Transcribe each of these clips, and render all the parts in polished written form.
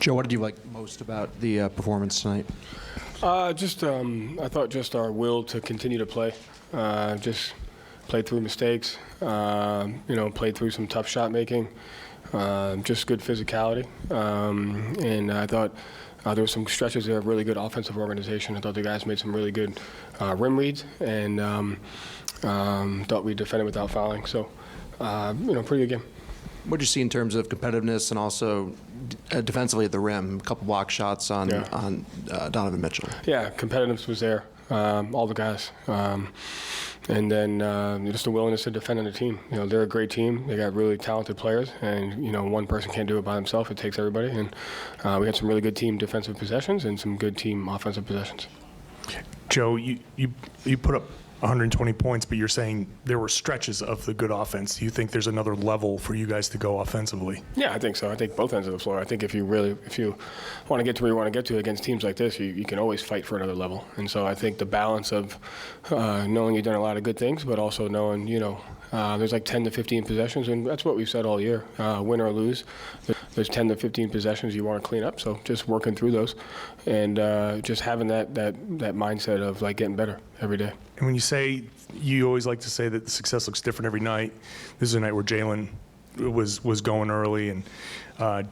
Joe, what did you like most about the performance tonight? I thought just our will to continue to play, just played through mistakes, played through some tough shot making, just good physicality, and I thought there were some stretches there of really good offensive organization. I thought the guys made some really good rim reads, and thought we defended without fouling. So, pretty good game. What did you see in terms of competitiveness and also defensively at the rim? A couple block shots on Donovan Mitchell. Yeah, competitiveness was there. All the guys. And then just a willingness to defend on the team. They're a great team. They got really talented players, and one person can't do it by himself. It takes everybody. And we had some really good team defensive possessions and some good team offensive possessions. Joe, you put up 120 points, but you're saying there were stretches of the good offense. Do you think there's another level for you guys to go offensively? Yeah, I think so. I think both ends of the floor. I think if you want to get to where you want to get to against teams like this, you can always fight for another level. And so I think the balance of knowing you've done a lot of good things, but also knowing, there's like 10 to 15 possessions, and that's what we've said all year, win or lose. There's 10 to 15 possessions you want to clean up, so just working through those and just having that mindset of like getting better every day. And when you always like to say that the success looks different every night. This is a night where Jalen was going early, and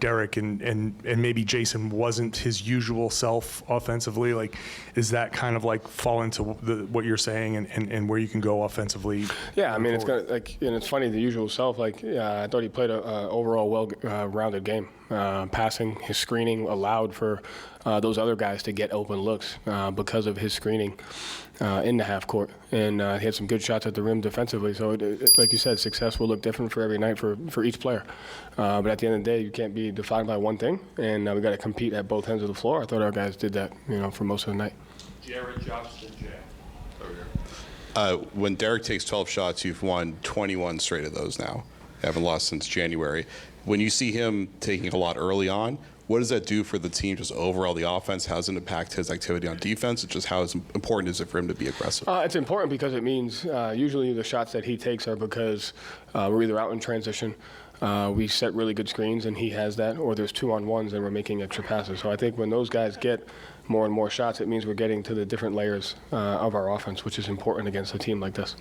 Derek and maybe Jason wasn't his usual self offensively. Like, is that kind of like fall into what you're saying and where you can go offensively? Yeah, I mean, it's kind of like, and it's funny, the usual self. Like, I thought he played a overall well-rounded game. Passing, his screening allowed for those other guys to get open looks because of his screening in the half court, and he had some good shots at the rim defensively. So, like you said, success will look different for every night for each player. But at the end of the day, you can't be defined by one thing, and we got to compete at both ends of the floor. I thought our guys did that, for most of the night. Jared, Justin, Jay. Over here. When Derek takes 12 shots, you've won 21 straight of those now. You haven't lost since January. When you see him taking a lot early on, what does that do for the team, just overall the offense? How does it impact his activity on defense? It's just how important is it for him to be aggressive? It's important because it means usually the shots that he takes are because we're either out in transition, we set really good screens and he has that, or there's 2-on-1s and we're making extra passes. So I think when those guys get more and more shots, it means we're getting to the different layers of our offense, which is important against a team like this.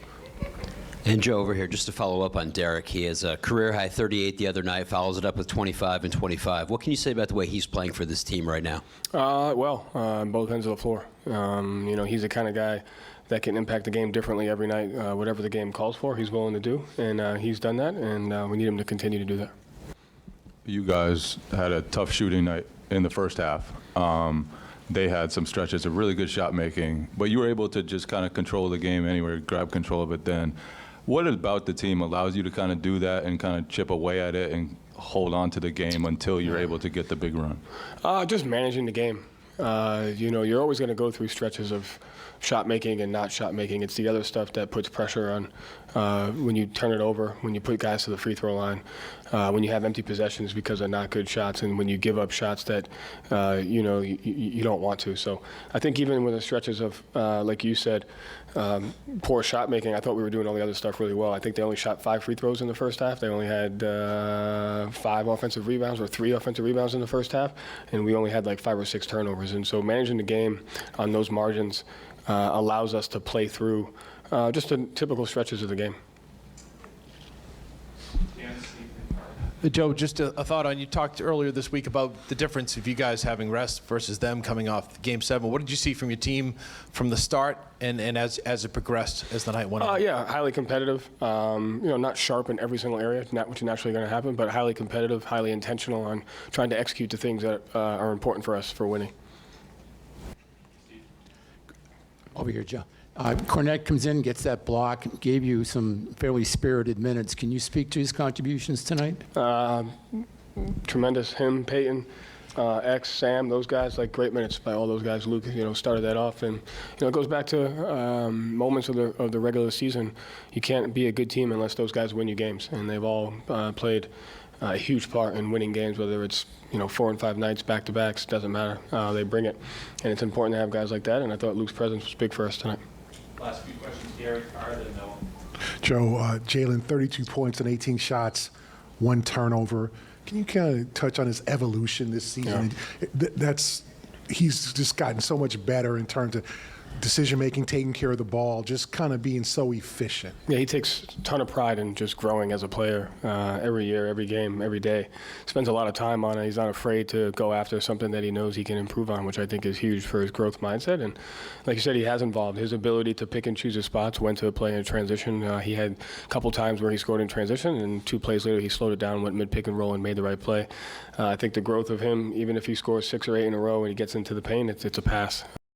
And Joe, over here, just to follow up on Derek, he has a career-high 38 the other night, follows it up with 25 and 25. What can you say about the way he's playing for this team right now? On both ends of the floor. He's the kind of guy that can impact the game differently every night. Whatever the game calls for, he's willing to do, and he's done that, and we need him to continue to do that. You guys had a tough shooting night in the first half. They had some stretches of really good shot making, but you were able to just kind of control the game anyway, grab control of it then. What about the team allows you to kind of do that and kind of chip away at it and hold on to the game until you're able to get the big run? Just managing the game. You're always going to go through stretches of shot making and not shot making. It's the other stuff that puts pressure on when you turn it over, when you put guys to the free throw line, when you have empty possessions because of not good shots, and when you give up shots that you don't want to. So I think even with the stretches of, like you said, poor shot making, I thought we were doing all the other stuff really well. I think they only shot 5 free throws in the first half. They only had 5 offensive rebounds or 3 offensive rebounds in the first half, and we only had like 5 or 6 turnovers. And so managing the game on those margins allows us to play through just the typical stretches of the game. Joe, just a thought on, you talked earlier this week about the difference of you guys having rest versus them coming off Game 7. What did you see from your team from the start and as it progressed as the night went on? Yeah, highly competitive. Not sharp in every single area, which is naturally going to happen, but highly competitive, highly intentional on trying to execute the things that are important for us for winning. Over here, Joe. Cornette comes in, gets that block, gave you some fairly spirited minutes. Can you speak to his contributions tonight? Tremendous. Him, Peyton, X, Sam, those guys, like great minutes by all those guys. Luke, started that off, and it goes back to moments of the regular season. You can't be a good team unless those guys win you games, and they've all played a huge part in winning games, whether it's 4 and 5 nights, back-to-backs, doesn't matter. They bring it, and it's important to have guys like that, and I thought Luke's presence was big for us tonight. Last few questions, Gary, Carr, then Noah. Joe, Jalen, 32 points and 18 shots, 1 turnover. Can you kind of touch on his evolution this season? He's just gotten so much better in terms of decision-making, taking care of the ball, just kind of being so efficient. Yeah, he takes a ton of pride in just growing as a player every year, every game, every day. Spends a lot of time on it. He's not afraid to go after something that he knows he can improve on, which I think is huge for his growth mindset. And like you said, he has involved his ability to pick and choose his spots, when to play in transition. He had a couple times where he scored in transition, and 2 plays later he slowed it down, went mid-pick and roll, and made the right play. I think the growth of him, even if he scores 6 or 8 in a row and he gets into the paint, it's a pass.